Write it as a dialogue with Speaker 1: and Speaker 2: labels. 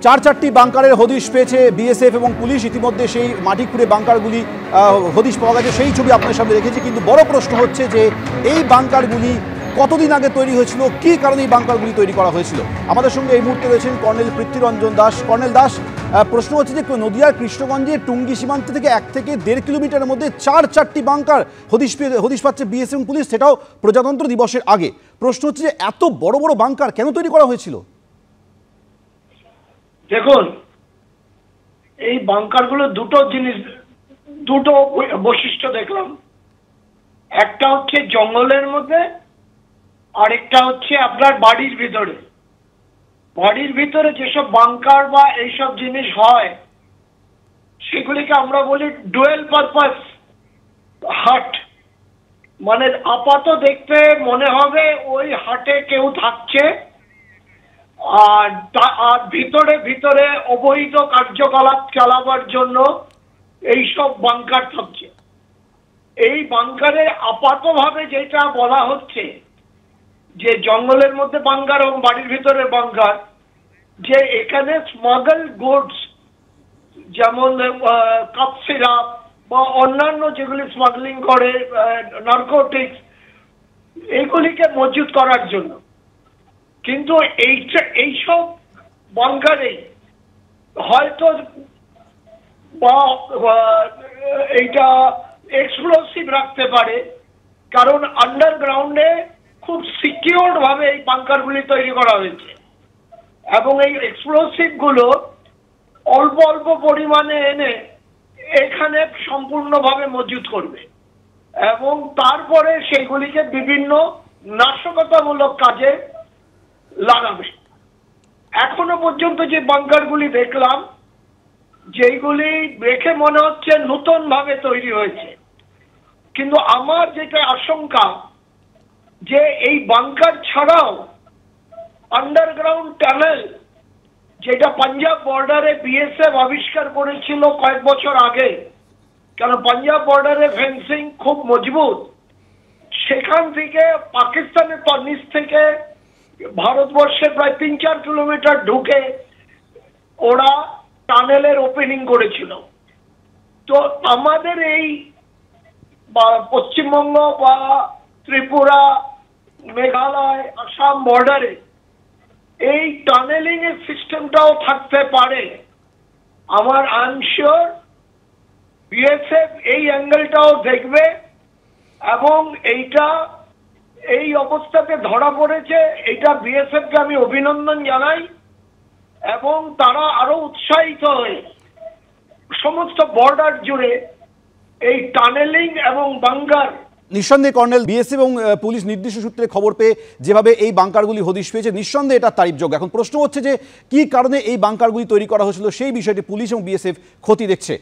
Speaker 1: চারটি বাংকারের হদিশ পেয়েছে বিএসএফ এবং পুলিশ। ইতিমধ্যে সেই মাটি খুঁড়ে বাংকারগুলি হদিশ পাওয়া গেছে, সেই ছবি আপনার সামনে রেখেছি। কিন্তু বড় প্রশ্ন হচ্ছে যে এই বাংকারগুলি কতদিন আগে তৈরি হয়েছিল, কী কারণে এই বাংকারগুলি তৈরি করা হয়েছিল। আমাদের সঙ্গে এই মুহূর্তে রয়েছেন কর্নেল পৃথ্বীরঞ্জন দাস। কর্নেল দাস, প্রশ্ন হচ্ছে যে নদিয়ার কৃষ্ণগঞ্জের টুঙ্গি সীমান্ত থেকে 1 থেকে 1.5 কিলোমিটারের মধ্যে চারটি বাংকার হদিশ পাচ্ছে বিএসএফ এবং পুলিশ, সেটাও প্রজাতন্ত্র দিবসের আগে। প্রশ্ন হচ্ছে যে এত বড় বড় বাংকার কেন তৈরি করা হয়েছিল?
Speaker 2: দেখুন, এই বাংকারগুলো দুটো বৈশিষ্ট্য দেখলাম। একটা হচ্ছে জঙ্গলের মধ্যে, আরেকটা হচ্ছে আপনার বাড়ির ভিতরে। বাড়ির ভিতরে যেসব বাংকার বা এইসব জিনিস হয় সেগুলিকে আমরা বলি ডুয়েল পারপাস হাট। মানে আপাত দেখতে মনে হবে ওই হাটে কেউ থাকছে, আর ভিতরে ভিতরে অবৈধ কার্যকলাপ চালাবার জন্য এইসব বাংকার থাকছে। এই বাংকারে আপাতভাবে যেটা বলা হচ্ছে যে জঙ্গলের মধ্যে বাংকার এবং বাড়ির ভিতরে বাংকার, যে এখানে স্মাগল গুডস যেমন কাপ সিরাপ বা অন্যান্য যেগুলি স্মাগলিং করে, নার্কোটিক্স, এইগুলিকে মজুত করার জন্য। কিন্তু এইসব বাংকারে হয়তো এইটা এক্সপ্লোসিভ রাখতে পারে, কারণ আন্ডারগ্রাউন্ডে খুব সিকিউরড ভাবে এই বাংকারগুলি তৈরি করা হয়েছে এবং এই এক্সপ্লোসিভ গুলো অল্প অল্প পরিমাণে এনে এখানে সম্পূর্ণভাবে মজুত করবে এবং তারপরে সেগুলিকে বিভিন্ন নাশকতামূলক কাজে লাগাবে। এখনো পর্যন্ত যে বাংকারগুলি দেখলাম, যেগুলি দেখে মনে হচ্ছে নতুন ভাবে তৈরি হয়েছে, কিন্তু আমার যেটা আশঙ্কা যে এই বাংকার ছাড়াও আন্ডারগ্রাউন্ড টানেল, যেটা পাঞ্জাব বর্ডারে বিএসএফ আবিষ্কার করেছিল কয়েক বছর আগে, কারণ পাঞ্জাব বর্ডারে ফেন্সিং খুব মজবুত, সেখান থেকে পাকিস্তানের নিচ থেকে ভারতবর্ষে প্রায় 3-4 কিলোমিটার ঢুকে ওরা টানেলের ওপেনিং করেছিল। তো আমাদের এই পশ্চিমবঙ্গ বা ত্রিপুরা, মেঘালয়, আসাম বর্ডারে এই টানেলিং এর সিস্টেমটাও থাকতে পারে। আমার আইএম বিএসএফ এই অ্যাঙ্গেলটাও দেখবে এবং এই অবস্থাতে ধরা পড়েছে, এটা বিএসএফ কে আমি অভিনন্দন জানাই এবং তারা আরো উৎসাহিত হয়ে সমস্ত বর্ডার জুড়ে এই টানেলিং এবং বাংকার।
Speaker 1: নিঃসন্দেহে কর্নেল, বিএসএফ এবং পুলিশ নির্দিষ্ট সূত্রে খবর পেয়ে যেভাবে এই বাংকারগুলি হদিশ পেয়েছে, নিঃসন্দেহে এটা তারিফযোগ্য। এখন প্রশ্ন হচ্ছে যে কি কারণে এই বাংকারগুলি তৈরি করা হয়েছিল, সেই বিষয়টি পুলিশ এবং বিএসএফ খতিয়ে দেখছে।